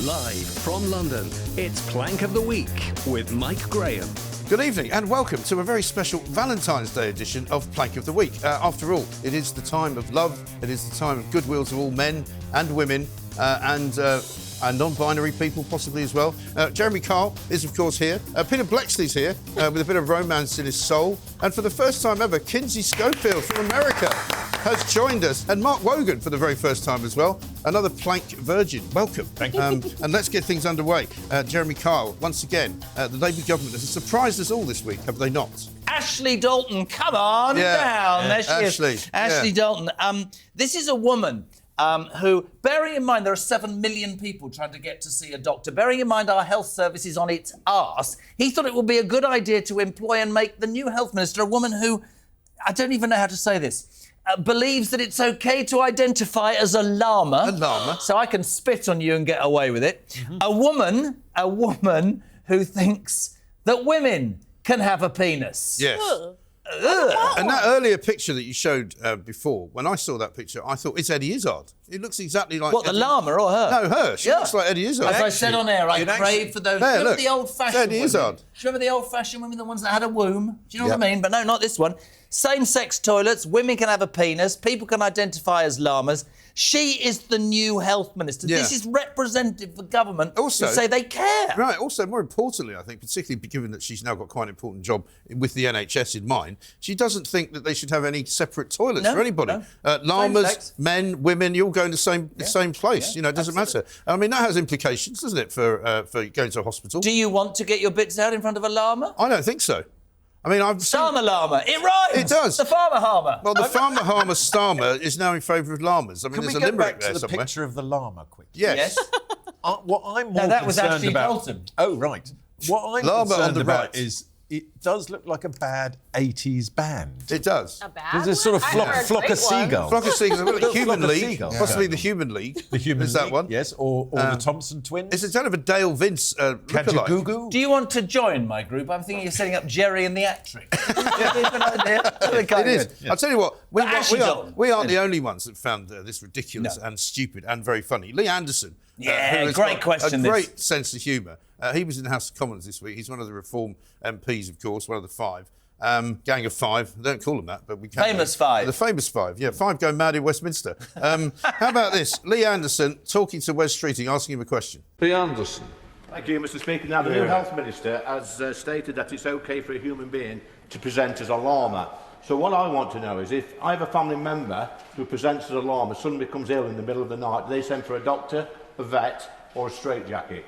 Live from London, it's Plank of the Week with Mike Graham. Good evening and welcome to a very special Valentine's Day edition of Plank of the Week. After all, it is the time of love, it is the time of goodwill to all men and women and non-binary people possibly as well. Jeremy Kyle is of course here. Peter Bleksley's here with a bit of romance in his soul. And for the first time ever, Kinsey Schofield from America has joined us. And Mark Wogan for the very first time as well. Another Plank virgin. Welcome. Thank you. And let's get things underway. Jeremy Kyle, once again, the Labour government has surprised us all this week, have they not? Ashley Dalton, come on down. There she is. Ashley Dalton. This is a woman who, bearing in mind there are 7 million people trying to get to see a doctor, bearing in mind our health service is on its arse, he thought it would be a good idea to employ and make the new health minister a woman who, I don't even know how to say this, believes that it's OK to identify as a llama. A llama. So I can spit on you and get away with it. Mm-hmm. A woman who thinks that women can have a penis. Yes. And that earlier picture that you showed before, when I saw that picture, I thought, it's Eddie Izzard. It looks exactly like... What, the llama or her? No, her. She looks like Eddie Izzard. As I said on air, I crave for those... There, remember the old-fashioned women? Do you remember the old-fashioned women, the ones that had a womb? Do you know what I mean? But no, not this one. Same-sex toilets, women can have a penis, people can identify as llamas. She is the new health minister. Yeah. This is representative for government also, to say they care. Right, also, more importantly, I think, particularly given that she's now got quite an important job with the NHS in mind, she doesn't think that they should have any separate toilets for anybody. No. Llamas, men, women, you all go in the same place. You know, it doesn't matter. I mean, that has implications, doesn't it, for going to a hospital? Do you want to get your bits out in front of a llama? I don't think so. I mean, I've seen... Starmer llama. It rhymes. It does. The farmer harmer. Well, the farmer harmer Starmer is now in favour of llamas. I mean, there's a limerick there somewhere. Can we get back to the picture of the llama quick? Yes. What I'm more that was concerned Ashley about... Dalton. Oh, right. What I'm llama concerned on the about right is it does look like a bad 80s band. It does. A bad There's a sort of flock of seagulls. Flock of seagulls. Human League. Seagulls. Possibly the Human League. The Human is League, that one? Yes, or the Thompson twins. It's a kind of a Dale Vince lookalike. Do you want to join my group? I'm thinking you're setting up Jerry and the Actric. It is. I'll tell you what, we aren't the only ones that found this ridiculous and stupid and very funny. Lee Anderson. Great question. A great sense of humour. He was in the House of Commons this week. He's one of the Reform MPs, of course, one of the 5. Gang of 5. They don't call them that, but we can. Famous 5. The famous 5, yeah. 5 go mad in Westminster. How about this? Lee Anderson talking to Wes Streeting, asking him a question. Lee Anderson. Thank you, Mr. Speaker. Now, the new Health Minister has stated that it's OK for a human being to present as a llama. So what I want to know is if I have a family member who presents as a llama, suddenly becomes ill in the middle of the night, do they send for a doctor, a vet, or a straitjacket?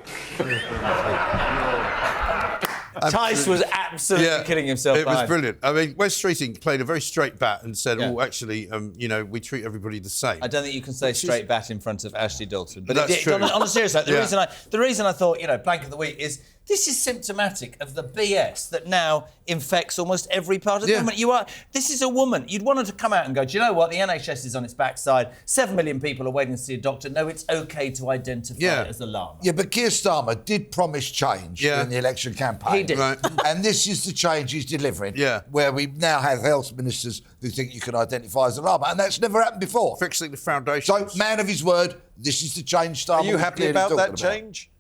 Tice was absolutely kidding himself. It was brilliant. I mean, Wes Streeting played a very straight bat and said, "Oh, actually, you know, we treat everybody the same." I don't think you can say straight bat in front of Ashley Dalton. But that's true. On a serious note, the reason I thought, Plank of the Week is this is symptomatic of the BS that now infects almost every part of the government. This is a woman. You'd want her to come out and go, do you know what? The NHS is on its backside. 7 million people are waiting to see a doctor. No, it's OK to identify as a llama. Yeah, but Keir Starmer did promise change in the election campaign. He did. Right. And this is the change he's delivering. Yeah. Where we now have health ministers who think you can identify as a llama. And that's never happened before. Fixing the foundation. So, man of his word, this is the change Starmer. Are you happy about that change?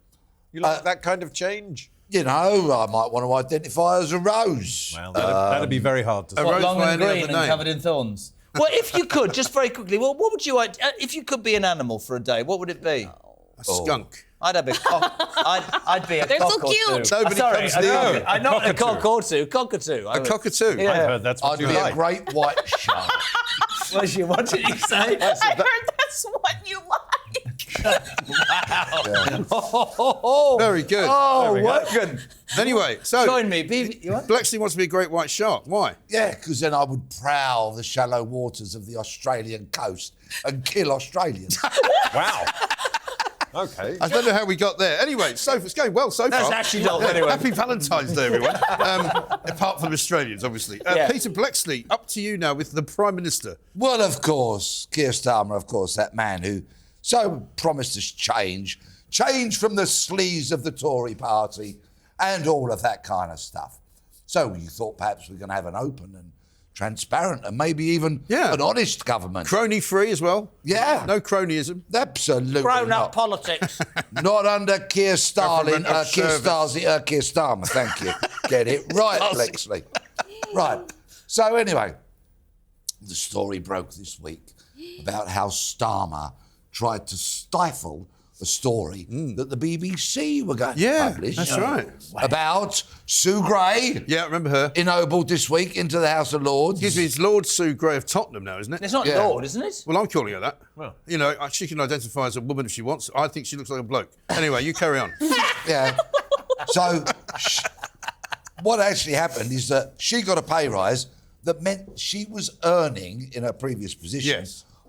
You like that kind of change? You know, I might want to identify as a rose. Well, that'd be very hard to say. Long and green and covered in thorns. Well, if you could, just very quickly, what would you... if you could be an animal for a day, what would it be? A skunk. I'd be a They're cock so cute. I'm not a cock or two. Cockatoo. A cockatoo. Yeah. I've heard that's what I'd you be like. a great white shark. What did you say? I heard that's what you like. Wow. Very good. Oh, Wogan. Anyway, so... Join me. Bleksley wants to be a great white shark. Why? Yeah, because then I would prowl the shallow waters of the Australian coast and kill Australians. Wow. OK. I don't know how we got there. Anyway, it's going well so far. That's Ashley Dalton, anyway. Happy Valentine's Day, everyone. Apart from Australians, obviously. Peter Bleksley, up to you now with the Prime Minister. Well, of course, Keir Starmer, of course, that man who so promised us change from the sleaze of the Tory party and all of that kind of stuff. So you thought perhaps we're going to have an open and transparent and maybe even an honest government. Crony-free as well. Yeah. No cronyism. Absolutely Grown-up not. politics. Not under Keir Starmer. Keir Starmer, thank you. Get it right, Bleksley. Right. So anyway, the story broke this week about how Starmer tried to stifle a story that the BBC were going to publish. That's right. About Sue Gray. Yeah, I remember her. Ennobled this week into the House of Lords. Excuse me, it's Lord Sue Gray of Tottenham now, isn't it? It's not Lord, isn't it? Well, I'm calling her that. Well, you know, she can identify as a woman if she wants. I think she looks like a bloke. Anyway, you carry on. Yeah. So, what actually happened is that she got a pay rise that meant she was earning, in her previous position,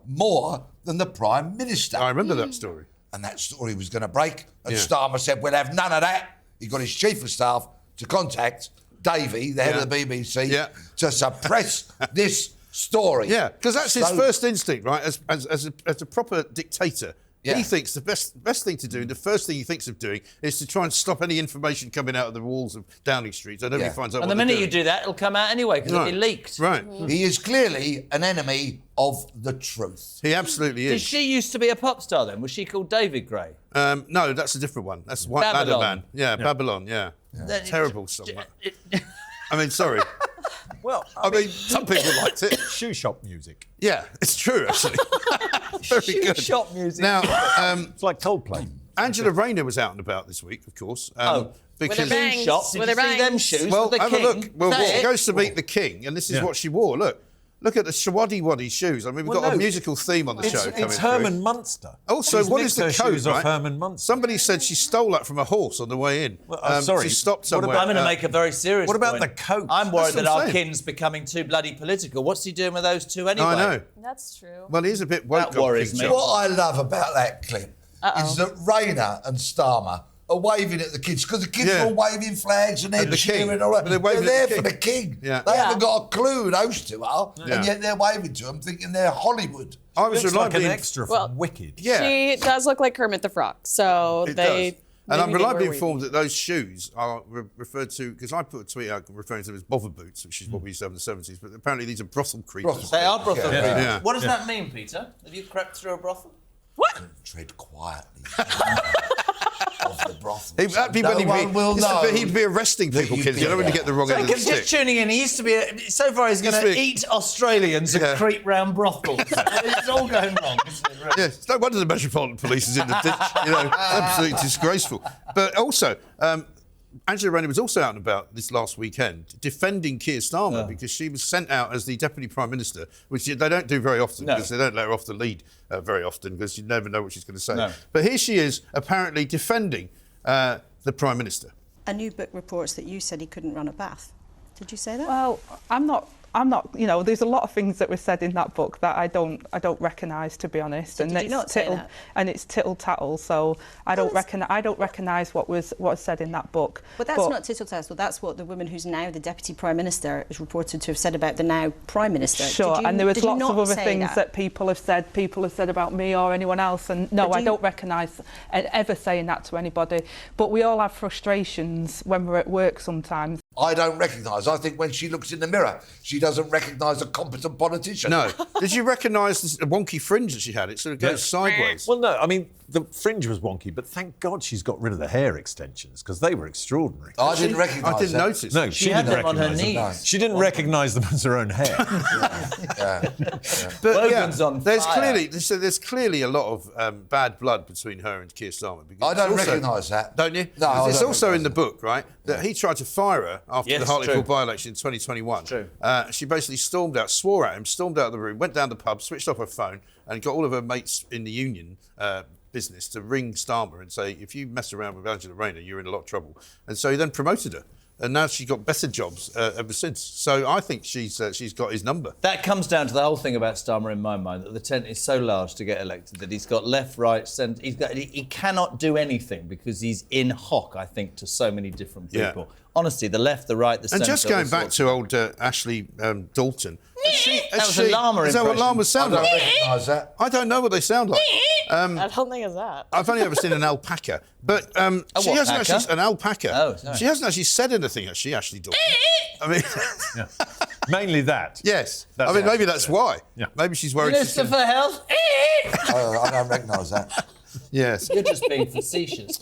more than the Prime Minister. I remember that story. And that story was going to break. And Starmer said, we'll have none of that. He got his chief of staff to contact Davey, the head of the BBC, to suppress this story. Yeah, because that's his first instinct, right? As a proper dictator, he thinks the best thing to do, the first thing he thinks of doing, is to try and stop any information coming out of the walls of Downing Street so nobody finds out. And the minute you do that, it'll come out anyway because it'll be leaked. Right. He is clearly an enemy of the truth. He absolutely is. Did she used to be a pop star then? Was she called David Gray? No, that's a different one. That's White Ladder Man. Yeah, Babylon. Yeah. Terrible song. I mean, sorry. Well, I mean, some people liked it. Shoe shop music. Yeah, it's true, actually. Very good. Shop music. Now, it's like Coldplay. Angela Rayner was out and about this week, of course. With her bangs. Shops. Did With you her see them bangs. shoes? Well, with the have a king? look. Well, Say she it. goes to meet the king, and this is what she wore. Look at the Shawaddy Waddy shoes. I mean, we've got a musical theme on the show coming It's through. Herman Munster. Also, She's what nicked is the her code, shoes right? off Herman Munster. Somebody said she stole that from a horse on the way in. Well, sorry. She stopped somewhere. I'm going to make a very serious What about point. the coat? I'm worried That's what that I'm our saying. kin's becoming too bloody political. What's he doing with those two anyway? I know. That's true. Well, he's a bit woke. That worries me. What I love about that clip is that Rayner and Starmer are waving at the kids because the kids are all waving flags and they're And the cheering king. and all that. But they're waving there at the for king. the king. Yeah. They haven't got a clue who those two are, Yeah. and yet they're waving to them thinking they're Hollywood. I was Looks like an reliably extra from Wicked. Yeah. She does look like Kermit the Frog, so It they. does. And I'm maybe they reliably were informed that those shoes are referred to, because I put a tweet out referring to them as bother boots, which is what we used to have in the 70s, but apparently these are brothel creepers. They are brothel. Yeah. What does that mean, Peter? Have you crept through a brothel? Tread quietly. Of the brothel. That'd be when he'd be arresting people, kids. You don't want to get the wrong end of the Just stick. tuning in, he used to be. So far, he's going Used to to be- eat Australians and Yeah. creep round brothels. It's all going wrong, isn't it? Really? Yeah, it's no wonder the Metropolitan Police is in the ditch. You know, absolutely disgraceful. But also, Angela Rayner was also out and about this last weekend defending Keir Starmer because she was sent out as the Deputy Prime Minister, which they don't do very often because they don't let her off the lead very often because you never know what she's going to say. No. But here she is apparently defending the Prime Minister. A new book reports that you said he couldn't run a bath. Did you say that? Well, I'm not, you know, there's a lot of things that were said in that book that I don't recognise, to be honest. So did you not say that? And it's tittle tattle, so I don't recognise what was said in that book. But that's not tittle tattle. That's what the woman who's now the Deputy Prime Minister is reported to have said about the now Prime Minister. Sure, and there was lots of other things that people have said about me or anyone else, and no, I don't recognise ever saying that to anybody. But we all have frustrations when we're at work sometimes. I don't recognise. I think when she looks in the mirror, she doesn't recognise a competent politician. No. Did you recognise the wonky fringe that she had? It sort of goes sideways. Well, no, I mean, the fringe was wonky, but thank God she's got rid of the hair extensions because they were extraordinary. I didn't recognise I didn't notice. No, she had didn't them on her recognise them. knees. She didn't recognise them as her own hair. But Wogan's on there's fire. there's clearly a lot of bad blood between her and Keir Starmer. Because I don't it's also- recognise that. Don't you? No, I It's don't also in recognise the it. book, right, that he tried to fire her after Yes, the Hartlepool true. by-election in 2021. True. She basically stormed out, swore at him, stormed out of the room, went down the pub, switched off her phone, and got all of her mates in the union business to ring Starmer and say, if you mess around with Angela Rayner, you're in a lot of trouble. And so he then promoted her. And now she got better jobs ever since. So I think she's got his number. That comes down to the whole thing about Starmer in my mind, that the tent is so large to get elected that he's got left, right, centre. He cannot do anything because he's in hock, I think, to so many different people. Yeah. Honestly, the left, the right, the centre. And just going back to old Ashley Dalton. That was a llama Is that what impression. llamas sound I don't like? recognise that. I don't know what they sound like. I don't think it's that. I've only ever seen an alpaca, but she what, hasn't paca? actually an alpaca. Oh, sorry. She hasn't actually said anything, has she, Ashley Dalton? I mean, Mainly that. Yes. That's I mean, why. maybe that's why. Yeah. Maybe she's worried. Minister for Health. I don't recognise that. Yes. You're just being facetious.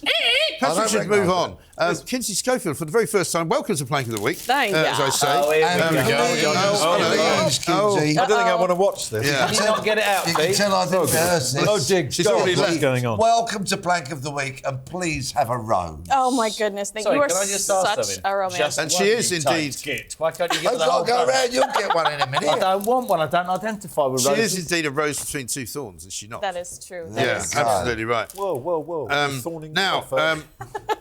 Perhaps we should recognise move on. Kinsey Schofield, for the very first time, welcome to Plank of the Week. Thank you. As I say. Oh, here we And go. please, Kinsey. I don't think I want to watch this. Yeah. Did you not get it out, You can Pete? tell I didn't rehearse this. Oh, dear She's God, already what's left. going on? Welcome to Plank of the Week, and please have a rose. Oh my goodness! Thank Sorry, you. You are can I just ask such something? a romantic. And she is indeed. Git. Why can't you give I've the got whole to go bunch? around. You'll get one in a I minute. don't want one. I don't identify with She roses. is indeed a rose between two thorns, is she not? That is true. That Yeah, is true. absolutely right. Whoa. Thorning Now, offer.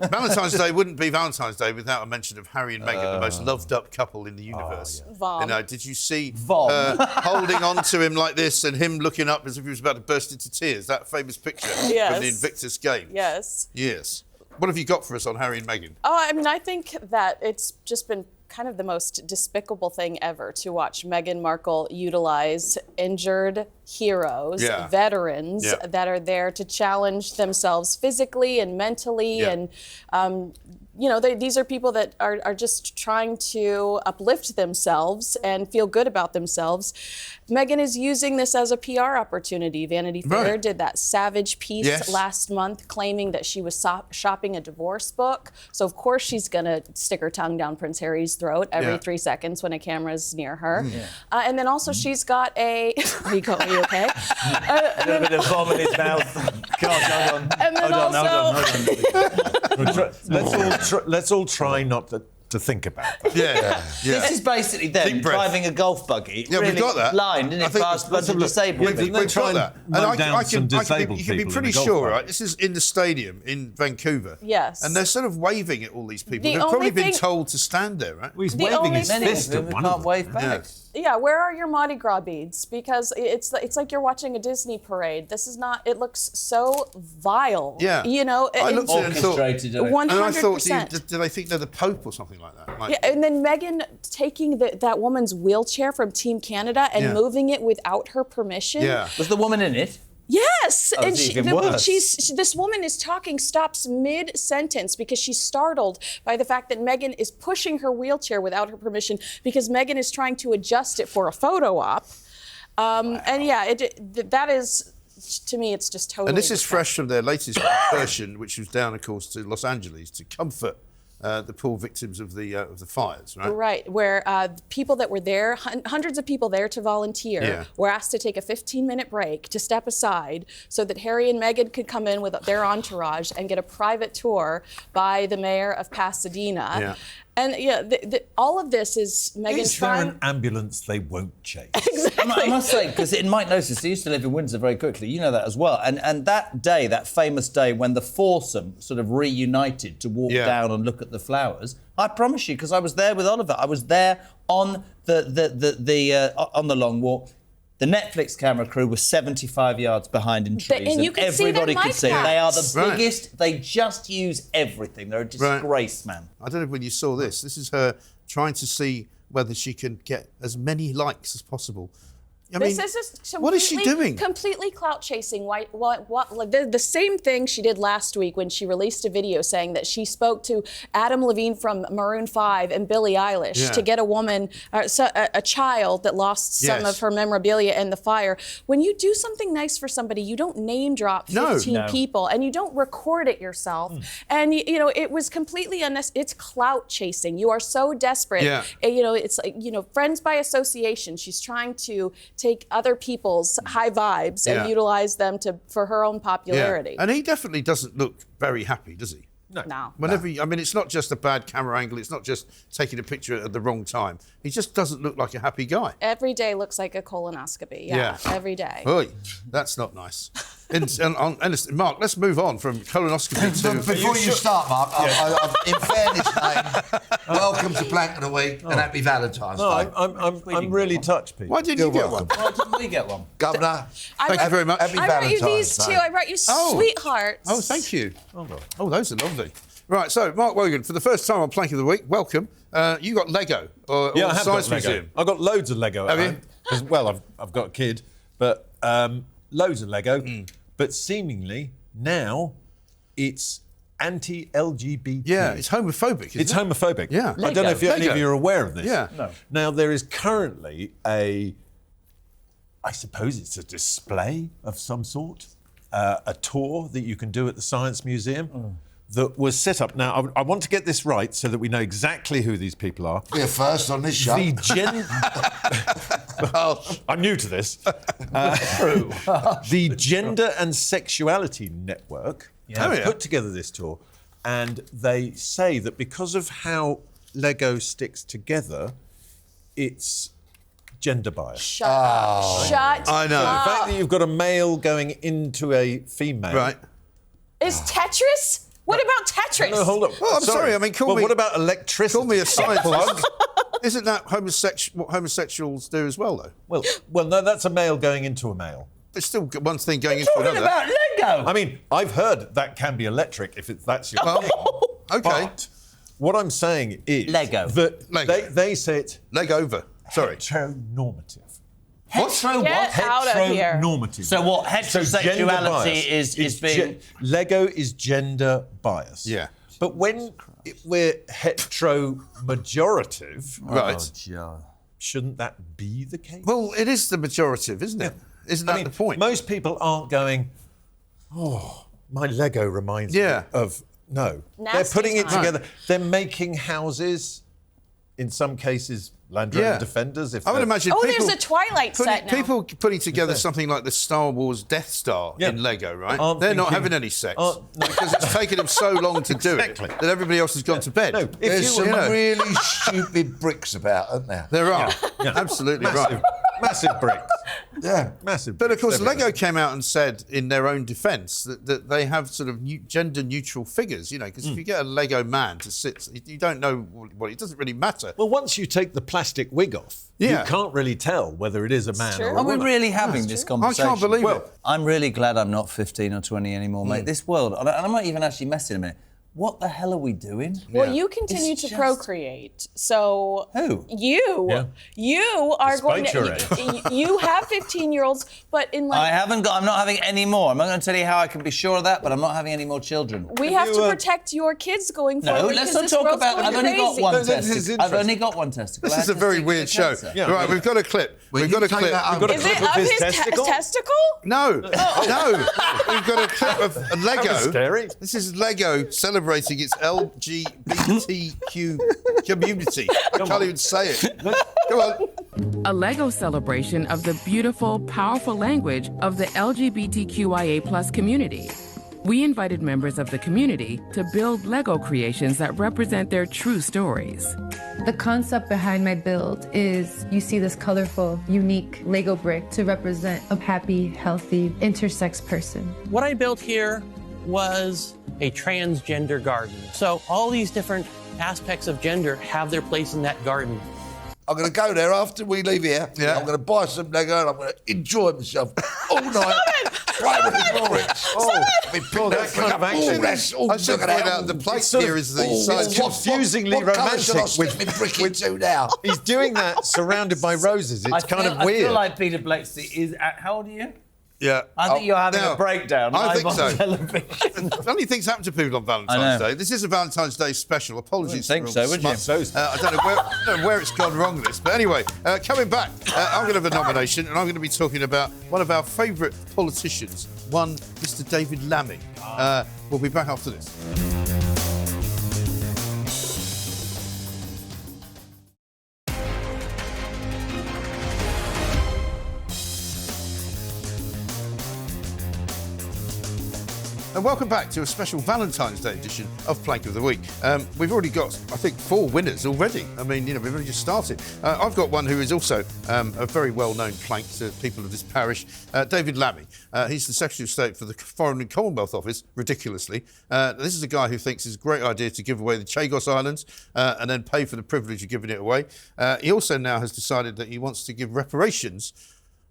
Valentine's Day wouldn't be Valentine's Day without a mention of Harry and Meghan, the most loved-up couple in the universe. Vom. You know, did you see Vom. holding on to him like this and him looking up as if he was about to burst into tears? That famous picture Yes. from the Invictus game. Yes. Yes. What have you got for us on Harry and Meghan? Oh, I mean, I think that it's just been kind of the most despicable thing ever to watch Meghan Markle utilize injured heroes, Yeah. veterans Yeah. that are there to challenge themselves physically and mentally. Yeah. And, these are people that are just trying to uplift themselves and feel good about themselves. Meghan is using this as a PR opportunity. Vanity Fair Right. did that savage piece Yes. last month claiming that she was shopping a divorce book. So, of course, she's going to stick her tongue down Prince Harry's throat every Yeah. 3 seconds when a camera's near her. And then also she's got a... Are you okay? A little bit of vom in his mouth. God, hold on. And then Hold on. Let's all try not to think about that. Yeah. This is basically them Deep breath. driving a golf buggy. Yeah, really we've got that. blind, isn't I it? think- Past a bunch let's have of a look. disabled We've people. They try got and that. mow down some disabled you can be people in pretty a golf sure, buggy. right? This is in the stadium in Vancouver. Yes. And they're sort of waving at all these people. The They've probably only been thing- told to stand there, right? Well, he's The waving only his thing- fist at We one can't of them. wave back. Yeah, where are your Mardi Gras beads? Because it's like you're watching a Disney parade. This is not. It looks so vile. Yeah. I looked at it and thought, Orchestrated. isn't it? 100%. and I thought, do they think they're the Pope or something like that? Like, Yeah, and then Meghan taking that woman's wheelchair from Team Canada and Yeah. moving it without her permission. yeah. Was the woman in it? Yes, Oh, and it's even worse. this woman is talking, stops mid-sentence because she's startled by the fact that Meghan is pushing her wheelchair without her permission because Meghan is trying to adjust it for a photo op. And yeah, that is, to me, it's just totally. And this is disgusting. fresh from their latest version, which was down, of course, to Los Angeles to comfort the poor victims of the fires, right? Right, where people that were there, hundreds of people there to volunteer, Yeah. were asked to take a 15-minute break to step aside so that Harry and Meghan could come in with their entourage and get a private tour by the mayor of Pasadena. Yeah. And all of this is Meghan Is there trying... an ambulance they won't chase? I must say, because in Mike knows this, he used to live in Windsor very quickly. You know that as well. And that day, that famous day when the foursome sort of reunited to walk Yeah. down and look at the flowers, I promise you, because I was there with Oliver, I was there on on the long walk. The Netflix camera crew was 75 yards behind in trees, and you could see their everybody could mic see. They are the packs. Right. biggest. They just use everything. They're a disgrace, man. I don't know when you saw this. This is her trying to see whether she can get as many likes as possible. I mean, This is just what is she doing? Completely clout chasing. Like the same thing she did last week when she released a video saying that she spoke to Adam Levine from Maroon 5 and Billie Eilish Yeah. to get a woman, a child that lost some Yes. of her memorabilia in the fire. When you do something nice for somebody, you don't name drop 15 people and you don't record it yourself. And it was completely unnecessary. It's clout chasing. You are so desperate. Yeah. It's like friends by association. She's trying to take other people's high vibes Yeah. and utilize them for her own popularity. And he definitely doesn't look very happy, does he? No. Whenever I mean, it's not just a bad camera angle. It's not just taking a picture at the wrong time. He just doesn't look like a happy guy. Every day looks like a colonoscopy. Yeah. Every day. Oi, that's not nice. And Mark, let's move on from colonoscopy to... Before you start, Mark, in fairness, welcome to Plank of the Week and happy Valentine's Day. I'm really touched, Pete. Why didn't you get one? Why didn't we get one? Governor, Thank you very much. happy I brought you Valentine's these Day. two. I brought you sweethearts. Oh, thank you. Oh, those are lovely. Right, so Mark Wogan, for the first time on Plank of the Week, welcome. You got Lego, or Yeah, I have Science got Lego. Museum. I've got loads of Lego Have at you? home. 'Cause, well, I've got a kid, but loads of Lego. But seemingly now it's anti-LGBT. Yeah, it's homophobic, isn't It's it? homophobic. Yeah. I don't know if any of you are aware of this. Yeah. No. Now, there is currently I suppose it's a display of some sort, a tour that you can do at the Science Museum that was set up. Now, I want to get this right so that we know exactly who these people are. We're first on this show. I'm new to this. The Gender and Sexuality Network have put together this tour, and they say that because of how Lego sticks together, it's gender bias. Shut up. I know. The fact that you've got a male going into a female. Right. Is Tetris? What about Tetris? No, hold up. Well, I'm sorry. I mean, what about electricity? Call me a scientist. Isn't that what homosexuals do as well, though? Well, no, that's a male going into a male. It's still one thing going into Talking another. about Lego. I mean, I've heard that can be electric if that's your thing. Okay. But what I'm saying is Lego. that Lego. they say it Leg over. Sorry. heteronormative. Hetero Get what? out of here. Heteronormative. So what? So gender Heterosexuality bias is being... Lego is gender bias. Yeah. But when we're hetero-majorative, Right. shouldn't that be the case? Well, it is the majorative, isn't it? Isn't that the point? Most people aren't going, my Lego reminds me of... No. They're Nasty putting it time. together. They're making houses, in some cases, Land Rover Defenders. I would imagine people... there's a Twilight set now. People putting together something like the Star Wars Death Star in Lego, right? They're not having any sex. Because it's taken them so long to do it that everybody else has gone to bed. No, There's some really stupid bricks about, aren't there? There are. Absolutely right. Massive bricks. Yeah. Massive But bricks. of course, everywhere. Lego came out and said in their own defence that they have sort of gender-neutral figures, you know, because if you get a Lego man to sit, you don't know what, it doesn't really matter. Well, once you take the plastic wig off, you can't really tell whether it is a man or a Are we woman. really having this conversation? I can't believe it. I'm really glad I'm not 15 or 20 anymore, mate. This world, and I'm not even actually messing a minute. What the hell are we doing? Well, you continue to procreate, so Who? you are Despite going your to. You have 15-year-olds, but in like I'm not having any more. I'm not going to tell you how I can be sure of that, but I'm not having any more children. we have to protect your kids going No, forward. let's because not this talk world's about. going I've only got crazy. one This is testicle. I've only got one testicle. This is a very weird show. Right, we've got a clip. We've got a clip. Is it of his testicle? No, no. We've got a clip of Lego. That was scary. This is Lego celebrating its LGBTQ community. I can't even say it. Come on. A Lego celebration of the beautiful, powerful language of the LGBTQIA+ community. We invited members of the community to build Lego creations that represent their true stories. The concept behind my build is you see this colorful, unique Lego brick to represent a happy, healthy, intersex person. What I built here was a transgender garden. So all these different aspects of gender have their place in that garden. I'm going to go there after we leave here. Yeah. I'm going to buy some Lego and I'm going to enjoy myself all night. Play with the bricks. That kind of action. I should point out the place here is the It's confusingly what colour romantic. should I stick my brick into now? He's doing that surrounded by roses. It's kind of I weird. feel like Peter Bleksley is. How old are you? Yeah. I think you're having now, a breakdown. I live think on so. television. Funny things happen to people on Valentine's Day. This is a Valentine's Day special. Apologies. Wouldn't think so, would you? I don't know where it's gone wrong, this. But anyway, coming back, I'm going to have a nomination, and I'm going to be talking about one of our favourite politicians, one Mr. David Lammy. We'll be back after this. And welcome back to a special Valentine's Day edition of Plank of the Week. We've already got, I think, 4 winners already. I mean, you know, we've only just started. I've got one who is also a very well-known plank to people of this parish, David Lammy. He's the Secretary of State for the Foreign and Commonwealth Office, ridiculously. This is a guy who thinks it's a great idea to give away the Chagos Islands and then pay for the privilege of giving it away. He also now has decided that he wants to give reparations,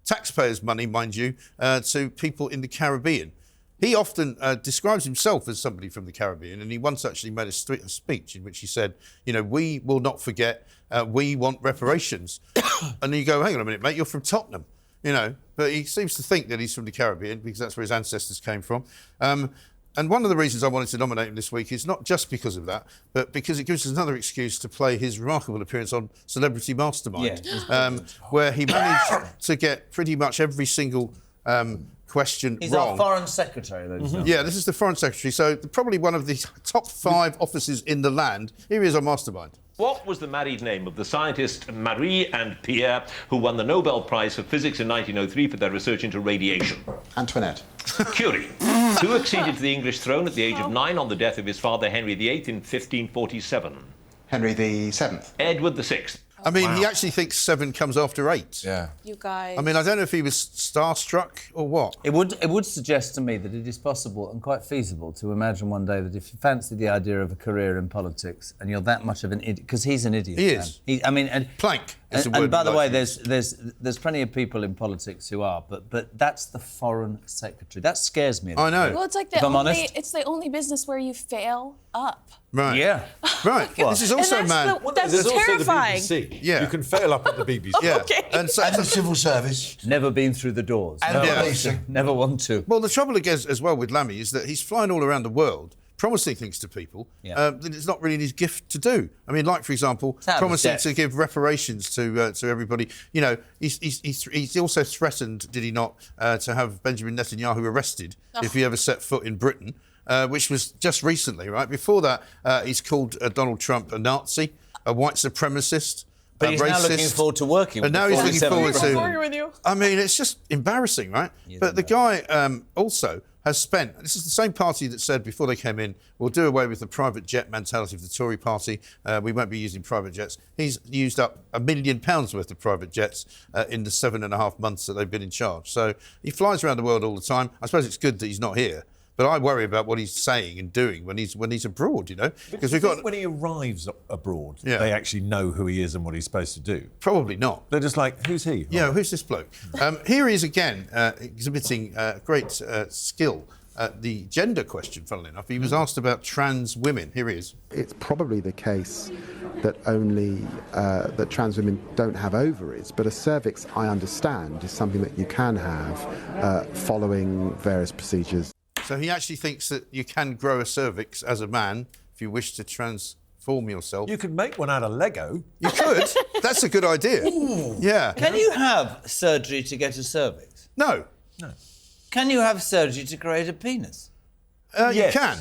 taxpayers' money, mind you, to people in the Caribbean. He often describes himself as somebody from the Caribbean, and he once actually made a speech in which he said, you know, we will not forget, we want reparations. And you go, hang on a minute, mate, you're from Tottenham, you know. But he seems to think that he's from the Caribbean because that's where his ancestors came from. And one of the reasons I wanted to nominate him this week is not just because of that, but because it gives us another excuse to play his remarkable appearance on Celebrity Mastermind, where he managed to get pretty much every single question He's wrong. our Foreign Secretary, ladies and gentlemen. Yeah, this is the Foreign Secretary, so probably one of the top 5 offices in the land. Here he is on Mastermind. What was the married name of the scientists Marie and Pierre who won the Nobel Prize for Physics in 1903 for their research into radiation? Antoinette. Curie. Who acceded to the English throne at the age of 9 on the death of his father Henry VIII in 1547? Henry VII. Edward VI. I mean, he actually thinks 7 comes after 8. Yeah. You guys. I mean, I don't know if he was starstruck or what. It would suggest to me that it is possible and quite feasible to imagine one day that if you fancy the idea of a career in politics and you're that much of an idiot, because he's an idiot. He is. Plank is the word. And by the we way, like to use. there's plenty of people in politics who are, but that's the Foreign Secretary. That scares me. I know. Well, it's like If I'm honest. it's the only business where you fail up. Right. Yeah. Right. This is also a man. That's terrifying. Also the BBC. Yeah. You can fail up at the BBC. Yeah. Okay. And the civil service. Never been through the doors. And policing. Never want to. Well, the trouble again as well with Lammy is that he's flying all around the world, promising things to people that it's not really his gift to do. I mean, like, for example, promising to give reparations to everybody. You know, he's also threatened, did he not, to have Benjamin Netanyahu arrested if he ever set foot in Britain, which was just recently, right? Before that, he's called Donald Trump a Nazi, a white supremacist. But he's racist. now looking forward to working with And now he's looking forward to... Working with you. I mean, it's just embarrassing, right? But the guy also has spent... This is the same party that said before they came in, we'll do away with the private jet mentality of the Tory party. We won't be using private jets. He's used up £1 million worth of private jets in the 7.5 months that they've been in charge. So he flies around the world all the time. I suppose it's good that he's not here. But I worry about what he's saying and doing when he's abroad, you know, because we've got when he arrives abroad, they actually know who he is and what he's supposed to do. Probably not. They're just like, who's he? Yeah, who's this bloke? Here he is again, exhibiting great skill at the gender question. Funnily enough, he was asked about trans women. Here he is. It's probably the case that only that trans women don't have ovaries, but a cervix, I understand, is something that you can have following various procedures. So he actually thinks that you can grow a cervix as a man if you wish to transform yourself. You could make one out of Lego. You could. That's a good idea. Yeah. Can you have surgery to get a cervix? No. Can you have surgery to create a penis? Yes. You can.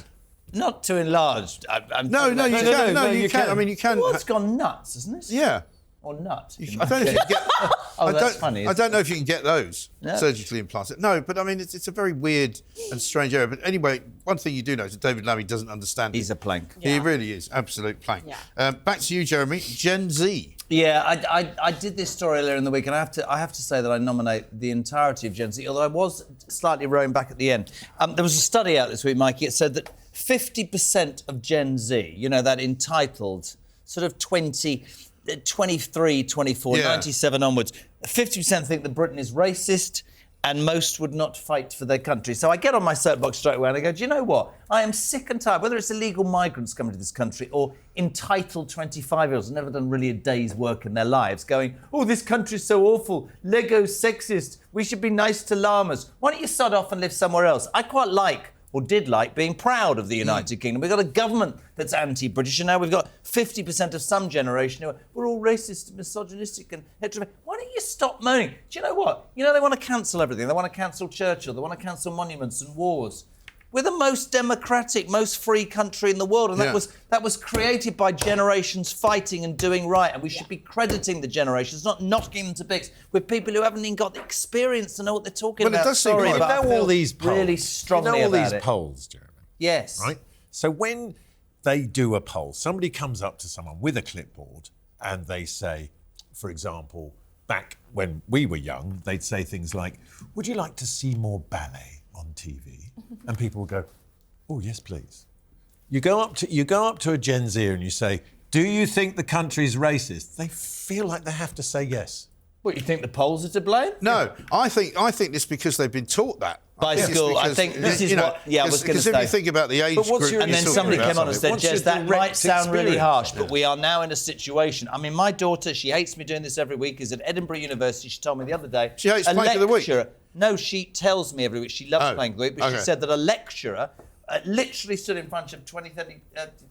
Not to enlarge. No, you can. I mean, you can. Well, it's gone nuts, isn't it? Yeah. Or nut. I don't know if you can get... that's funny. I don't know if you can get those surgically implanted. No, but I mean, it's a very weird and strange area. But anyway, one thing you do know is that David Lammy doesn't understand He's a plank. He really is. Absolute plank. Yeah. Back to you, Jeremy. Gen Z. Yeah, I did this story earlier in the week, and I have to say that I nominate the entirety of Gen Z, although I was slightly rowing back at the end. There was a study out this week, Mikey. It said that 50% of Gen Z, you know, that entitled sort of 23, 24, 97 onwards, 50% think that Britain is racist and most would not fight for their country. So I get on my soapbox straight away and I go, do you know what? I am sick and tired, whether it's illegal migrants coming to this country or entitled 25-year-olds who've never done really a day's work in their lives, going, oh, this country's so awful, Lego's sexist, we should be nice to llamas. Why don't you sod off and live somewhere else? I quite like, or did like, being proud of the United Kingdom. We've got a government that's anti-British, and now we've got 50% of some generation who are, we're all racist, misogynistic and heterophobic. Why don't you stop moaning? Do you know what? You know, they want to cancel everything. They want to cancel Churchill. They want to cancel monuments and wars. We're the most democratic, most free country in the world, and that was created by generations fighting and doing right, and we should be crediting the generations, not knocking them to bits with people who haven't even got the experience to know what they're talking about. It does seem you like know all these polls. Really strongly you know all about these it. polls, Jeremy. Yes. Right? So when they do a poll, somebody comes up to someone with a clipboard and they say, for example, back when we were young, they'd say things like, would you like to see more ballet on TV? And people will go, oh, yes, please. You go up to a Gen Zer and you say, do you think the country's racist? They feel like they have to say yes. What, you think the polls are to blame? No, I think it's because they've been taught that. By school, I think this is what... Yeah, I was going to say. Because if you think about the age group... And then somebody came on and said, Jez, that might sound really harsh, but we are now in a situation... I mean, my daughter, she hates me doing this every week, is at Edinburgh University. She told me the other day... She hates Plank of the Week? No, she tells me every week. She loves Plank of the Week, but she said that a lecturer literally stood in front of 20, 30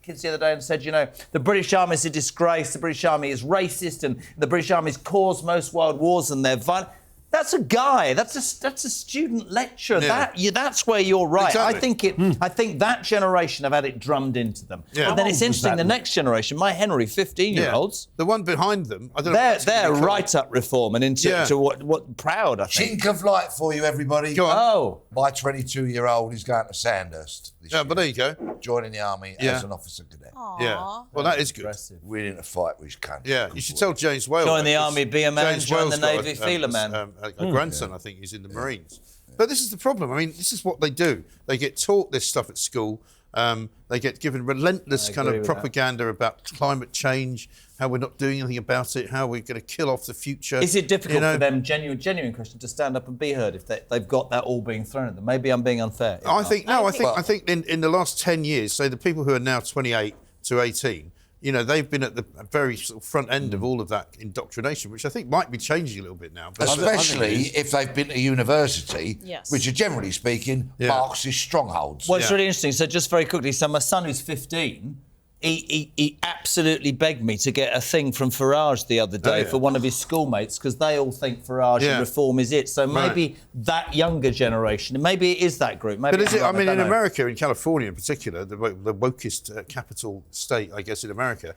kids the other day and said, you know, the British Army is a disgrace, the British Army is racist, and the British Army's caused most world wars and they're violent. That's a guy. That's a student lecturer. Yeah. That's where you're right. Exactly. I think that generation have had it drummed into them. Yeah. And then it's interesting. The next generation, my Henry, 15-year-olds, the one behind them, I don't know. They're right up reform and into to what proud. I think. Chink of light for you, everybody. Go on. Oh, my 22-year-old is going to Sandhurst. Yeah, but there you go. Joining the army as an officer cadet. Aww. Yeah. Well, that is good. Impressive. Willing to fight with his country. Yeah, you should tell James Wales. Join the army, be a man, James join the Wales got navy, feel a man. A grandson, I think, is in the Marines. But this is the problem. I mean, this is what they do. They get taught this stuff at school. They get given relentless kind of propaganda about climate change, how we're not doing anything about it, how we're going to kill off the future. Is it difficult for them, genuine Christian, to stand up and be heard if they've got that all being thrown at them? Maybe I'm being unfair. I think in the last 10 years, so the people who are now 28 to 18, you know, they've been at the very sort of front end of all of that indoctrination, which I think might be changing a little bit now. But especially if they've been to university, yes. which are generally speaking Marxist strongholds. Well, it's really interesting. So just very quickly, so my son who's 15, he absolutely begged me to get a thing from Farage the other day for one of his schoolmates because they all think Farage and reform is it. So maybe that younger generation, maybe it is that group. Maybe but is it? I mean, in America, in California in particular, the wokest capital state, I guess, in America,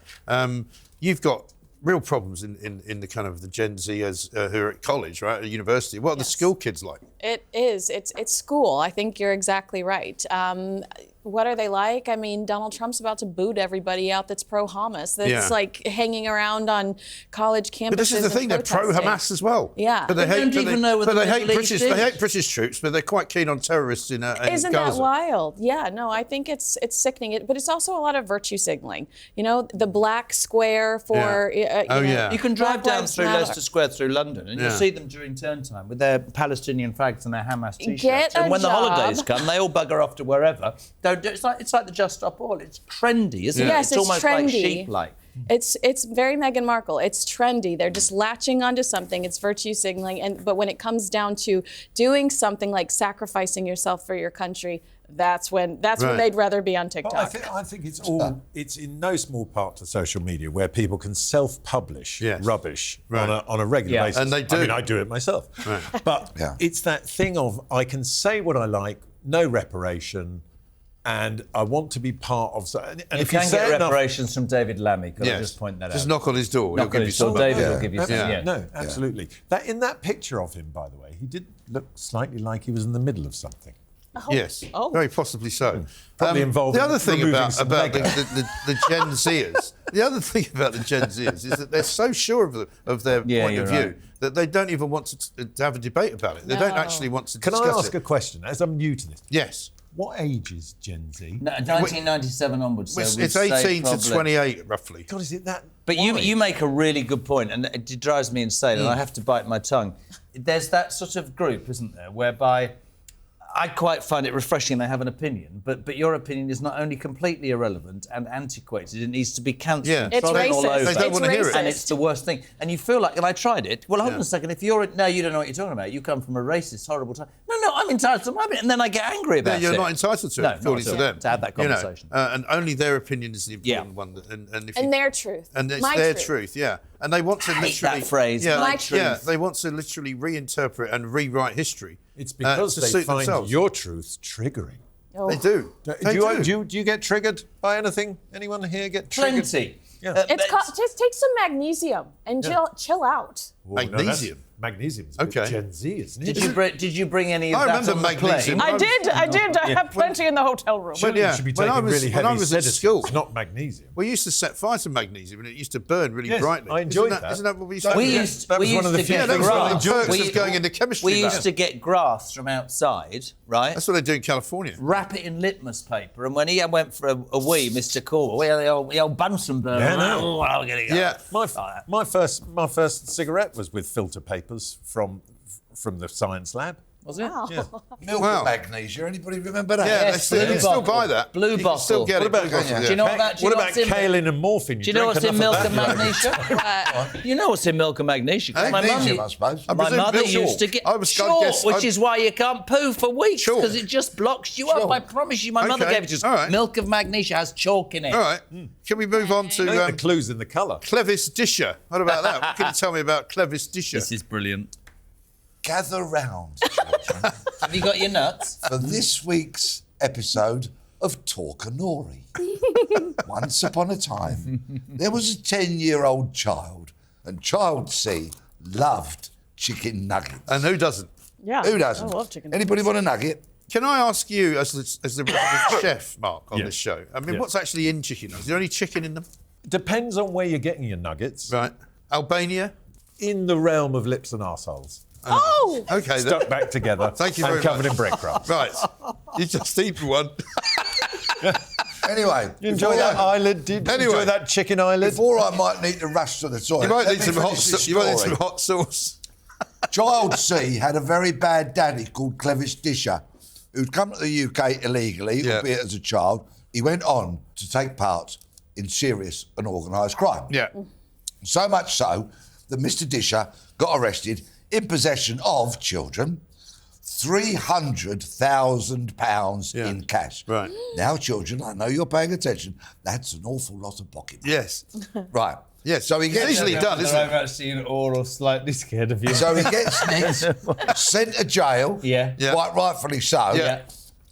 you've got real problems in the kind of the Gen Zers who are at college, right, at university. What are the school kids like? It is. It's school. I think you're exactly right. What are they like? I mean, Donald Trump's about to boot everybody out that's pro-Hamas. That's like hanging around on college campuses. But this is the thing, they're pro-Hamas as well. Yeah. But they hate British. They hate British troops, but they're quite keen on terrorists in Isn't Gaza. that wild? Yeah, no, I think it's sickening. But it's also a lot of virtue signaling. You know, the black square for... You can drive down through Leicester Square through London and you'll see them during term time with their Palestinian flags and their Hamas T-shirts. And when the holidays come, they all bugger off to wherever. It's like the Just Stop Oil. It's trendy, isn't it? Yes, it's almost trendy. like sheep-like. It's very Meghan Markle. It's trendy. They're just latching onto something. It's virtue signaling. But when it comes down to doing something like sacrificing yourself for your country, that's when they'd rather be on TikTok. I think it's in no small part to social media where people can self-publish rubbish on a regular basis. And they do. I mean, I do it myself. Right. But it's that thing of I can say what I like, no reparation, and I want to be part of... And you can get reparations from David Lammy, could I just point that out? Just knock on his door. Knock on his door. David will give you some. No, absolutely. In that picture of him, by the way, he did look slightly like he was in the middle of something. Oh. Yes, very possibly so. Probably involved. The other thing about the Gen Zers, the other thing about the Gen Zers is that they're so sure of their point of view that they don't even want to have a debate about it. They don't actually want to discuss it. Can I ask a question, as I'm new to this? Yes. What age is Gen Z? 1997 onwards. So it's 18 to 28, roughly. God, is it that? But you make a really good point, and it drives me insane, and I have to bite my tongue. There's that sort of group, isn't there, whereby I quite find it refreshing they have an opinion, but your opinion is not only completely irrelevant and antiquated, it needs to be cancelled. Yeah. It's racist. All over. They don't want to hear it. And it's the worst thing. And you feel like, and I tried it. Well, hold on a second. If you're... No, you don't know what you're talking about. You come from a racist, horrible time. No, I'm entitled to my opinion. And then I get angry about it. You're not entitled to it, according to them. To have that conversation. You know, and only their opinion is the important one. And their truth. And it's their truth, And they want to literally... that phrase, my truth. Yeah, they want to literally reinterpret and rewrite history. It's because they find your truth triggering. Oh. They do. Do you get triggered by anything? Anyone here get triggered? Plenty. Yeah. Just take some magnesium and chill out. Magnesium? Magnesium's okay. Gen Z, isn't it? Did you bring any of that on the magnesium? I did. I have plenty in the hotel room. Well, you should be taking really heavy sedatives, school, not magnesium. We used to set fire to magnesium and it used to burn really brightly. I enjoyed that. Isn't that what we used to do? That was one of the few things I enjoyed. Of going into chemistry. We used to get grass from outside, right? That's what they do in California. Wrap it in litmus paper, and when he went for a wee, Mr. Cool, the old Bunsen burner. My first cigarette was with filter papers from the science lab. Was it? Wow. Yeah. Milk of magnesia. Anybody remember that? Yeah, Yes, they still buy that. Blue You can bottle. still get What it. about, Blue bottle, Do you know what that? Do you what know about what's in- kaolin and morphine? Do you know what's in milk and magnesia? What? You know what's in milk and magnesia? 'Cause my Magnesium, mum- I suppose. My mother used to get short, which is why you can't poo for weeks because it just blocks you up. I promise you, my mother Okay, gave it to us. all right. Milk of magnesia has chalk in it. All right. Can we move on to the clues in the colour? Clevis Disher? What about that? What can you tell me about Clevis Disher? This is brilliant. Gather round, children, Have you got your nuts? for this week's episode of Talkanori. Once upon a time, there was a 10-year-old child, and Child C loved chicken nuggets. And who doesn't? Yeah. Who doesn't? I love chicken Anybody want a nugget? Can I ask you, as the chef, Mark, on this show? I mean, what's actually in chicken nuggets? Is there any chicken in them? Depends on where you're getting your nuggets. Right. Albania? In the realm of lips and arseholes. Oh! Okay, then. Stuck back together. Thank you very and covered much. in breadcrumbs. Right. You just eaten one. Anyway, You enjoy that eyelid? Did you enjoy that chicken eyelid? Before I might need to rush to the toilet, You might let need me some hot. finish this You might need story. some hot sauce. Child C had a very bad daddy called Clevis Disher, who'd come to the UK illegally, albeit as a child. He went on to take part in serious and organised crime. Yeah. So much so that Mr. Disher got arrested in possession of, children, £300,000 in cash. Right. Now, children, I know you're paying attention. That's an awful lot of pocket money. Yes. Right. Yes. So he It's gets easily done, isn't it? actually in awe or slightly scared of you. So he gets nicked, sent to jail. Yeah. Quite rightfully so. Yeah.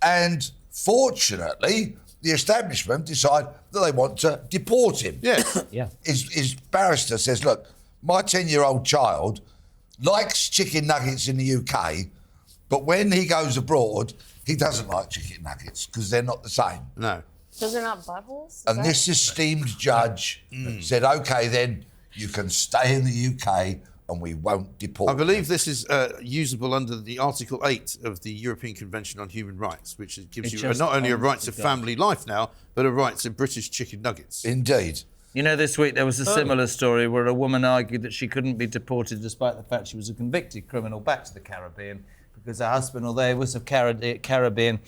And fortunately, the establishment decide that they want to deport him. Yes. Yeah. His barrister says, look, my 10-year-old child likes chicken nuggets in the UK, but when he goes abroad, he doesn't like chicken nuggets because they're not the same. No. Those are not buttholes? And this esteemed judge said, OK, then you can stay in the UK and we won't deport I believe you. this is usable under the Article 8 of the European Convention on Human Rights, which gives you not only a right to family life now, but a right to British chicken nuggets. Indeed. You know, this week there was a similar story where a woman argued that she couldn't be deported despite the fact she was a convicted criminal back to the Caribbean because her husband, although he was of Caribbean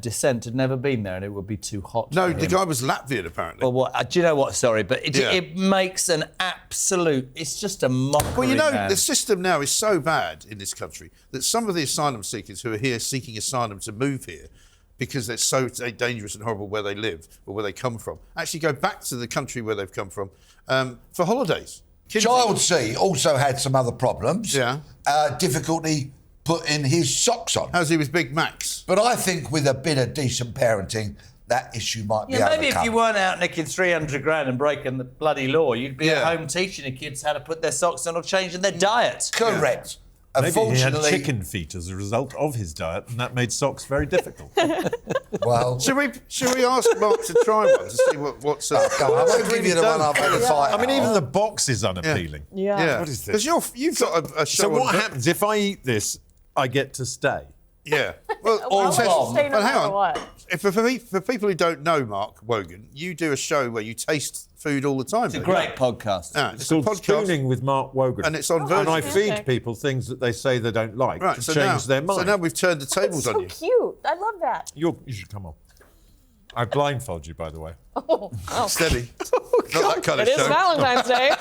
descent, had never been there and it would be too hot No, for the him. guy was Latvian, apparently. Well, what, do you know what? Sorry, but it makes an absolute... It's just a mockery, Well, you know, man. the system now is so bad in this country that some of the asylum seekers who are here seeking asylum to move here because they're so dangerous and horrible where they live or where they come from, actually go back to the country where they've come from for holidays. Kinsey. Child C also had some other problems. Yeah. Difficulty putting his socks on. How's he with Big Macs? But I think with a bit of decent parenting, that issue might be Yeah, maybe overcome. if you weren't out nicking 300 grand and breaking the bloody law, you'd be at Yeah. home teaching the kids how to put their socks on or changing their diet. Correct. Maybe he had Unfortunately, chicken feet as a result of his diet, and that made socks very difficult. well, Should we ask Mark to try one to see what's up? go on, I won't give you the one I've had a fight. I mean, even the box is unappealing. Yeah. What is this? Because you've got a show So what on- happens if I eat this? I get to stay. Yeah. Well, I'll let you stay no but hang matter on. what. For people who don't know Mark Wogan, you do a show where you taste food all the time. It's a great podcast. Yeah, It's called Spooning with Mark Wogan. And it's on Virgin. And I fantastic. feed people things that they say they don't like Right, to so change now, their mind. So now we've turned the tables So on you. cute. I love that. You should come on. I blindfold you, by the way. Oh. Steady. Not that kind of It is show. Valentine's Day.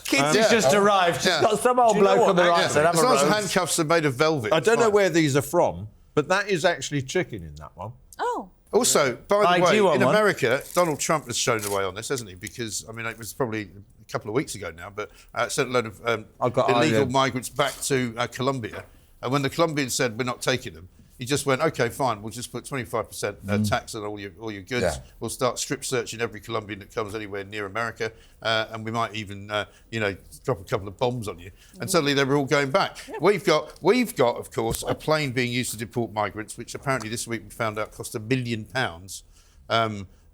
Kinsey's just arrived. She's Yeah. got some old Do you know bloke what? on the right Yeah. side. Have As a long as the rose. handcuffs are made of velvet. I it's don't know fine. where these are from, but that is actually chicken in that one. Oh. Also, by the I do way, want in one. America, Donald Trump has shown the way on this, hasn't he? Because, I mean, it was probably a couple of weeks ago now, but sent a load of I've got illegal eyelids. migrants back to Colombia. And when the Colombians said, we're not taking them, he just went, OK, fine, we'll just put 25% tax on all your goods. Yeah. We'll start strip searching every Colombian that comes anywhere near America, and we might even, drop a couple of bombs on you. And suddenly they were all going back. We've got, of course, a plane being used to deport migrants, which apparently this week we found out cost £1 million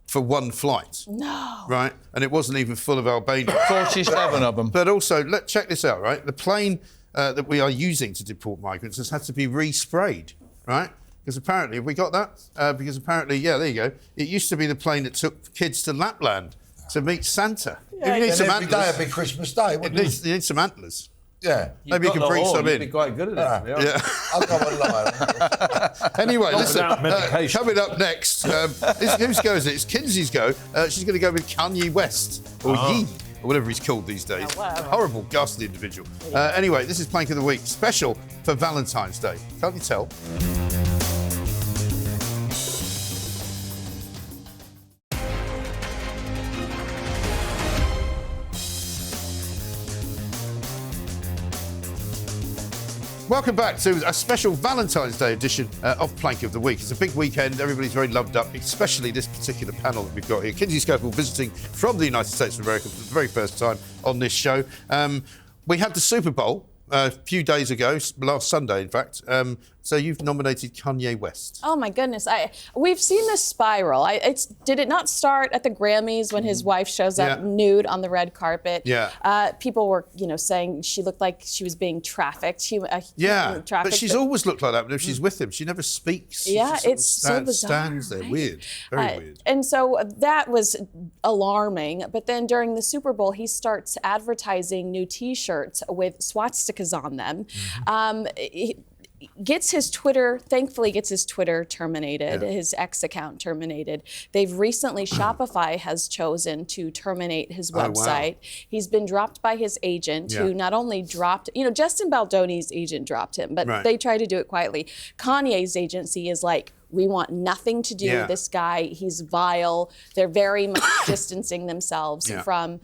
for one flight. No. Right? And it wasn't even full of Albanians. 47 of them. But also, check this out, right? The plane that we are using to deport migrants has had to be resprayed, right? Because apparently, have we got that? Because apparently, yeah, there you go. It used to be the plane that took kids to Lapland to meet Santa. Yeah, if you need some every day antlers, would be Christmas Day, wouldn't it? you need some antlers. Yeah. Maybe you can bring some in. You'd be quite good at it. Yeah. I'll go online. Anyway, listen, medication. coming up next, whose go is it? It's Kinsey's go. She's going to go with Kanye West, or Yee, or whatever he's called these days. Horrible, ghastly individual. Anyway, this is Plank of the Week, special for Valentine's Day. Can't you tell? Welcome back to a special Valentine's Day edition of Plank of the Week. It's a big weekend. Everybody's very loved up, especially this particular panel that we've got here. Kinsey Schofield visiting from the United States of America for the very first time on this show. We had the Superbowl a few days ago, last Sunday, in fact. So you've nominated Kanye West. Oh my goodness! We've seen this spiral. Did it not start at the Grammys when his wife shows up nude on the red carpet? Yeah. People were, saying she looked like she was being trafficked. But Trafficked. she's always looked like that. But if she's with him, she never speaks. Yeah, she it's so bizarre. Stands there, right? weird, very weird. And so that was alarming. But then during the Super Bowl, he starts advertising new T-shirts with swastikas on them. Thankfully gets his Twitter terminated, his X account terminated. They've recently, Shopify has chosen to terminate his website. He's been dropped by his agent, who not only dropped, Justin Baldoni's agent dropped him, but they tried to do it quietly. Kanye's agency is like, we want nothing to do with this guy. He's vile. They're very much distancing themselves from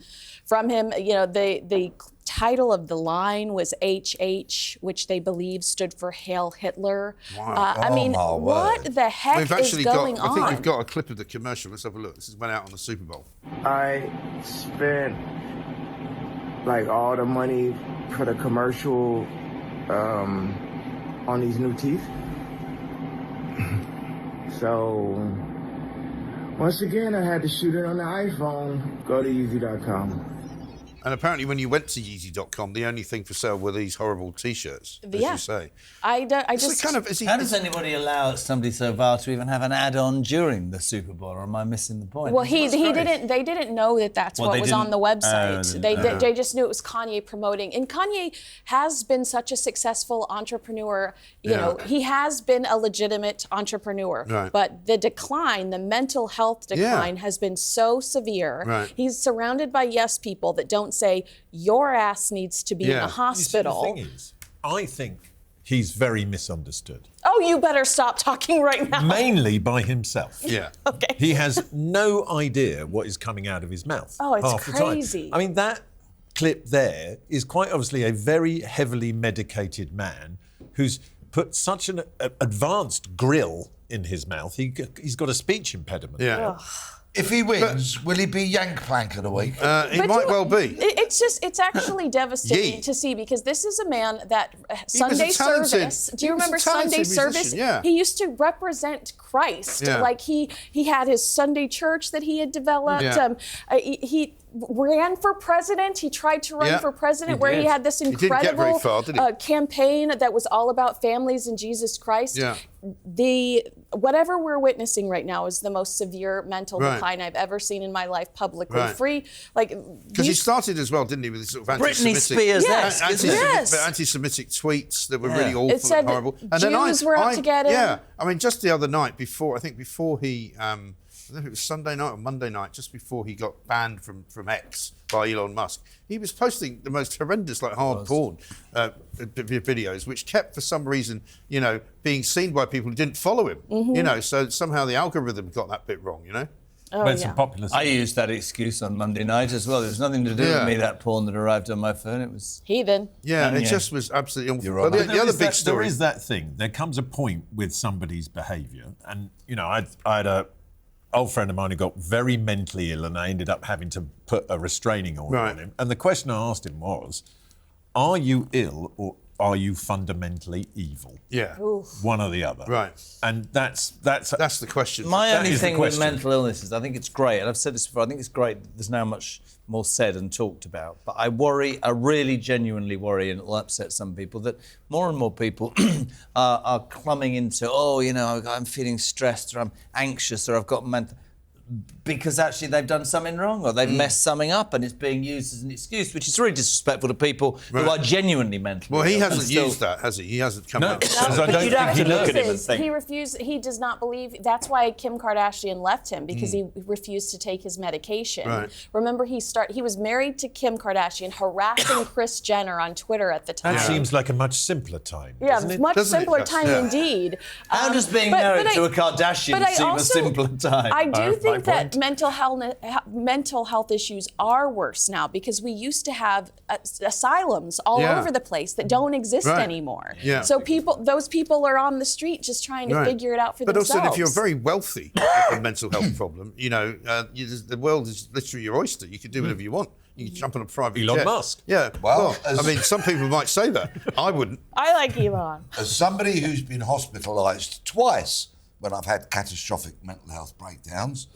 him. The title of the line was HH, which they believe stood for Hail Hitler. Wow. What the heck is going on? I think we've got a clip of the commercial. Let's have a look. This went out on the Super Bowl. I spent all the money for the commercial on these new teeth. So once again, I had to shoot it on the iPhone. Go to Yeezy.com. And apparently when you went to Yeezy.com, the only thing for sale were these horrible T-shirts, as you say. How does anybody allow somebody so vile to even have an ad-on during the Super Bowl, or am I missing the point? Well, they didn't know that that's what was on the website. They just knew it was Kanye promoting. And Kanye has been such a successful entrepreneur. He has been a legitimate entrepreneur. Right. But the decline, the mental health decline has been so severe. Right. He's surrounded by yes people that don't say your ass needs to be in a hospital. The thing is, I think he's very misunderstood. Oh, you better stop talking right now. Mainly by himself. Yeah. Okay. He has no idea what is coming out of his mouth. Oh, it's half the crazy. time. I mean, that clip there is quite obviously a very heavily medicated man who's put such an advanced grill in his mouth. He's got a speech impediment. Yeah. If he wins, will he be Yank Plank of the Week? He might well be. It's actually devastating to see, because this is a man that Sunday service. Do you remember Sunday service? Yeah. He used to represent Christ. Yeah. Like he had his Sunday church that he had developed. Yeah. He ran for president. He tried to run for president, where he had this He didn't get very incredible far, did he? campaign that was all about families and Jesus Christ. Yeah. Whatever we're witnessing right now is the most severe mental decline I've ever seen in my life, publicly free. Because he started as well, didn't he, with this sort of Britney anti-Semitic, Spears, anti-semitic tweets that were really awful It said and horrible. that Jews were out to get him. Yeah, I mean, just the other night before he, I don't know if it was Sunday night or Monday night, just before he got banned from X by Elon Musk, he was posting the most horrendous, hard porn videos, which kept, for some reason, being seen by people who didn't follow him. So somehow the algorithm got that bit wrong, I used that excuse on Monday night as well. There was nothing to do with me, that porn that arrived on my phone. It was heathen. Yeah, it just was absolutely awful. But the other big story... There is that thing. There comes a point with somebody's behaviour, and, I had a old friend of mine who got very mentally ill, and I ended up having to put a restraining order on him. And the question I asked him was, are you ill or are you fundamentally evil? Yeah. Oof. One or the other. Right. And that's the question. My only thing with mental illness is I think it's great, and I've said this before, I think it's great that there's now much more said and talked about. But I really genuinely worry, and it'll upset some people, that more and more people are clumbing into, I'm feeling stressed, or I'm anxious, or I've got mental... because actually they've done something wrong or they've messed something up and it's being used as an excuse, which is really disrespectful to people who are genuinely mentally ill. Well, he hasn't used that, has he? He hasn't come out. No, but you don't have to look at him and think. He refused. He does not believe. That's why Kim Kardashian left him, because he refused to take his medication. Right. Remember, he was married to Kim Kardashian, harassing Kris Jenner on Twitter at the time. That seems like a much simpler time. Yeah, doesn't it? much simpler time indeed. How does being married to a Kardashian seem a simpler time? I do think that mental health issues are worse now, because we used to have asylums all over the place that don't exist anymore. Yeah. So those people are on the street just trying to figure it out for themselves. But also, if you're very wealthy with a mental health problem, the world is literally your oyster. You can do whatever you want. You can jump on a private jet. Elon Musk. Yeah. Well, I mean, some people might say that. I wouldn't. I like Elon. As somebody who's been hospitalised twice when I've had catastrophic mental health breakdowns,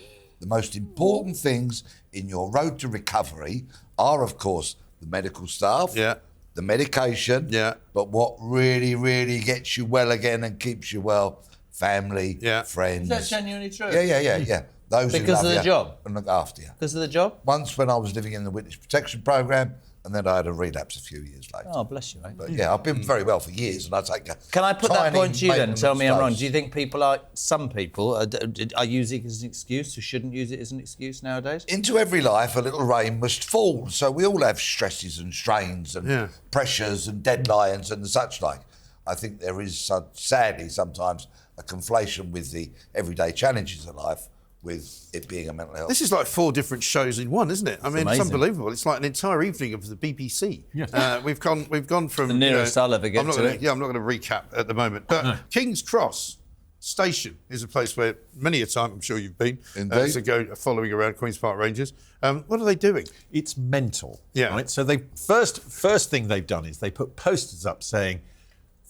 the most important things in your road to recovery are, of course, the medical staff, the medication, but what really, really gets you well again and keeps you well, family, friends. Is that genuinely true? Yeah. Those because who of love the you job? and look after you. Because of the job? Once when I was living in the witness protection programme, and then I had a relapse a few years later. Oh, bless you, mate. But yeah, I've been very well for years, and I take a Can I put that point to you then? Tell me I'm wrong. dose. Do you think some people are using it as an excuse, who shouldn't use it as an excuse nowadays? Into every life, a little rain must fall. So we all have stresses and strains and pressures and deadlines and such like. I think there is, sadly, sometimes a conflation with the everyday challenges of life with it being a mental health. This is like 4 different shows in one, isn't it? I mean, it's unbelievable. It's like an entire evening of the BBC. Yes. We've gone from the nearest I'll ever get to it. Yeah, I'm not going to recap at the moment. But King's Cross Station is a place where many a time I'm sure you've been. Indeed. To go following around Queen's Park Rangers. What are they doing? It's mental. Yeah. Right? So they first thing they've done is they put posters up saying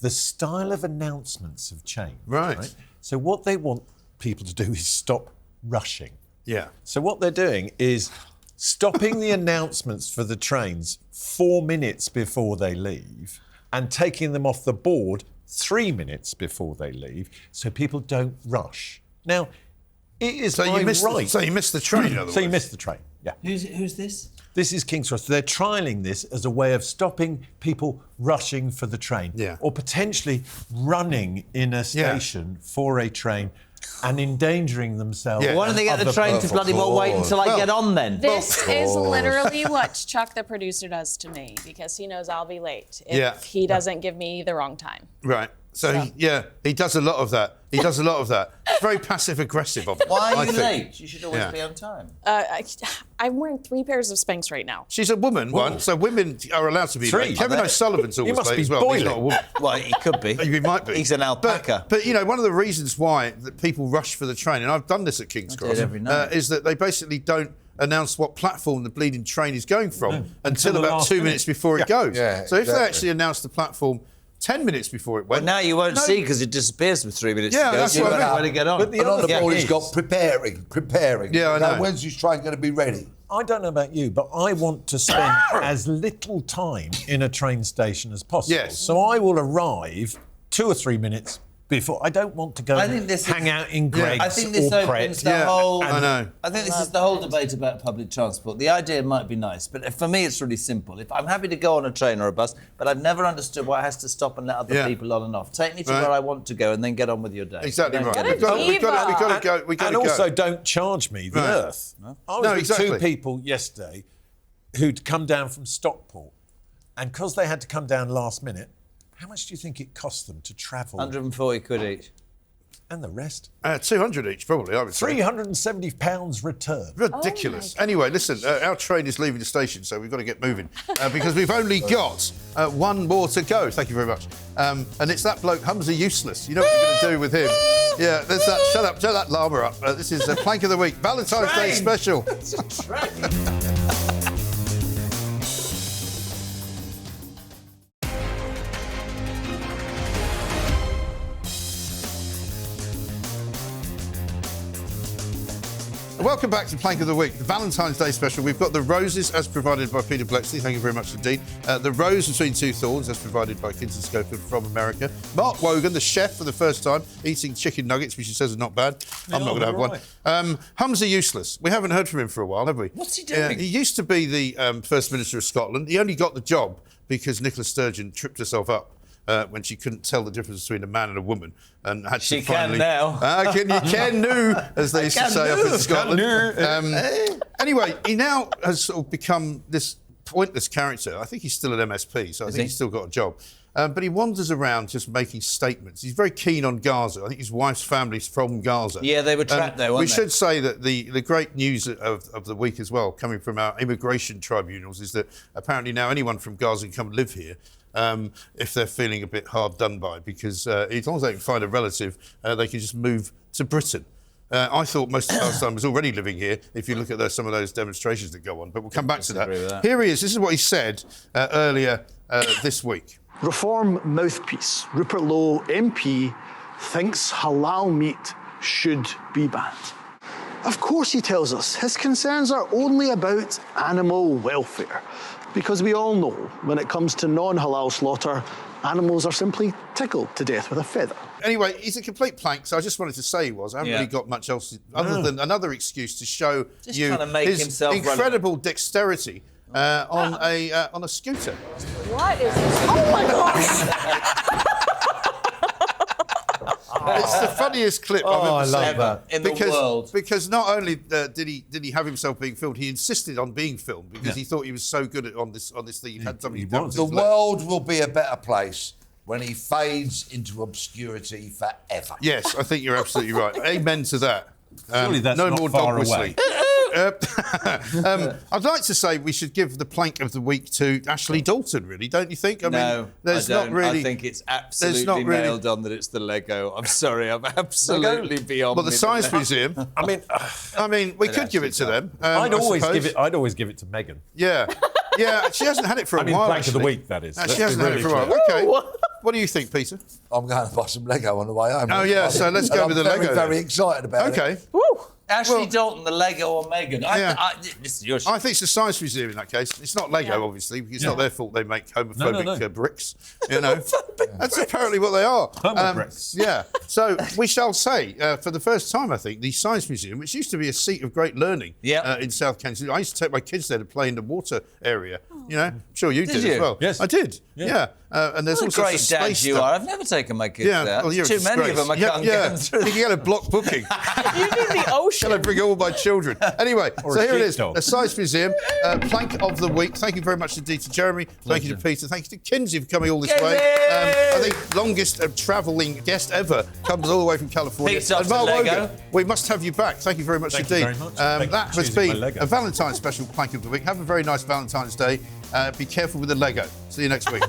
the style of announcements have changed. Right. So what they want people to do is stop rushing. Yeah. So what they're doing is stopping the announcements for the trains 4 minutes before they leave and taking them off the board 3 minutes before they leave so people don't rush. Now, it is So you missed the train, in other So you words. missed the train, yeah. Who's this? This is King's Cross. They're trialling this as a way of stopping people rushing for the train or potentially running in a station for a train and endangering themselves. Why don't they get the train to bloody well wait until I get on then? This is literally what Chuck, the producer, does to me, because he knows I'll be late if he doesn't give me the wrong time. Right. So he does a lot of that. It's very passive aggressive of him. Why are I you think. late? You should always be on time. I'm wearing 3 pairs of Spanx right now. She's a woman, so women are allowed to be 3. late. Kevin O'Sullivan's always must late be as well. He's boiling. not a woman. Well, he could be. He might be. He's an alpaca. But one of the reasons why that people rush for the train, and I've done this at King's Cross, every night. is that they basically don't announce what platform the bleeding train is going from until the about last 2 minutes before it goes. Yeah, so if they exactly. actually announced the platform 10 minutes before it went... Well, now you won't see because it disappears with 3 minutes Yeah, to go. that's So you what I won't know mean. where to get on. But the And on other the thing board, he's is- got preparing. Yeah, I know. When's his train going to be ready? I don't know about you, but I want to spend as little time in a train station as possible. Yes. So I will arrive 2 or 3 minutes before. I don't want to go hang out in Greggs I think this or opens Pret. the whole... I know. I think this is the whole debate about public transport. The idea might be nice, but for me it's really simple. If I'm happy to go on a train or a bus, but I've never understood why it has to stop and let other people on and off. Take me to where I want to go and then get on with your day. Exactly Don't right. get it. We've got to go. And also, don't charge me the earth. I was with 2 people yesterday who'd come down from Stockport, and because they had to come down last minute, how much do you think it cost them to travel? 140 quid each. And the rest? 200 each, probably, I would say. £370 return. Ridiculous. Anyway, listen, our train is leaving the station, so we've got to get moving because we've only got 1 more to go. Thank you very much. And it's that bloke, Humza Useless. You know what you're going to do with him. Yeah, there's that. Shut that llama up. This is a Plank of the Week, Valentine's Day special. It's a train. welcome back to Plank of the Week, the Valentine's Day special. We've got the roses as provided by Peter Bleksley. Thank you very much indeed. The rose between two thorns as provided by Kinsey Schofield from America. Mark Wogan, the chef for the first time, eating chicken nuggets, which he says are not bad. I'm not going to have one. Humza useless. We haven't heard from him for a while, have we? What's he doing? He used to be the First Minister of Scotland. He only got the job because Nicola Sturgeon tripped herself up. When she couldn't tell the difference between a man and a woman, and had to finally. She can now. You can do, as they used to say up in Scotland. Anyway, he now has sort of become this pointless character. I think he's still an MSP, so I think he's still got a job. But he wanders around just making statements. He's very keen on Gaza. I think his wife's family's from Gaza. Yeah, they were trapped there, weren't we they? should say that the great news of the week as well, coming from our immigration tribunals, is that apparently now anyone from Gaza can come and live here. If they're feeling a bit hard done by, because as long as they can find a relative, they can just move to Britain. I thought most of Palestine was already living here, if you look at some of those demonstrations that go on, but we'll come back to that. Here he is. This is what he said earlier this week. Reform mouthpiece Rupert Lowe MP thinks halal meat should be banned. Of course, he tells us his concerns are only about animal welfare. Because we all know, when it comes to non-halal slaughter, animals are simply tickled to death with a feather. Anyway, he's a complete plank, so I just wanted to say he was. I haven't really got much else other than another excuse to show Just you trying to make his himself incredible dexterity on a scooter. What is this? Oh my gosh! It's the funniest clip I've ever seen. In the world. Because not only did he have himself being filmed, he insisted on being filmed because he thought he was so good on this thing. He had somebody down his The leg. world will be a better place when he fades into obscurity forever. Yes, I think you're absolutely right. Amen to that. Surely that's no not more far dog whistling. I'd like to say we should give the plank of the week to Ashley Dalton, really, don't you think? I mean, there's I don't. not really. I think it's absolutely nailed on that it's the Lego. I'm sorry, I'm absolutely beyond. Well, the Science Museum. I mean, we could give it to them. I'd always give it to Meghan. Yeah, yeah. She hasn't had it for a while. Plank of the week, that is. She hasn't had it for a while. Okay. What do you think, Peter? I'm going to buy some Lego on the way home. Oh yeah, so let's go with the Lego. I'm very excited about it. Okay. Woo. Ashley Dalton, the Lego or Meghan? This is your I think it's the Science Museum in that case. It's not Lego, obviously, because it's not their fault they make homophobic bricks. You know, that's apparently what they are. Bricks. Yeah. So we shall say, for the first time, I think, the Science Museum, which used to be a seat of great learning in South Kensington. I used to take my kids there to play in the water area. You know, I'm sure you did as well. Yes, I did. Yeah. And there's all what a sorts great of dad space you stuff. are. I've never taken my kids there. Well, you're Too many of them. I can't get them through. You can get a block booking. You do the ocean. Shall I bring all my children? Anyway, Or so a here it is, sheepdog. the Science Museum, plank of the week. Thank you very much indeed to Jeremy. Thank you to Peter. Thank you to Kinsey for coming all this way. I think longest travelling guest ever comes all the way from California. Pete's off And to Mark Lego. Wogan, we must have you back. Thank you very much Thank you indeed. very much. Thank you That for has choosing my been Lego. a Valentine's special plank of the week. Have a very nice Valentine's Day. Be careful with the Lego. See you next week.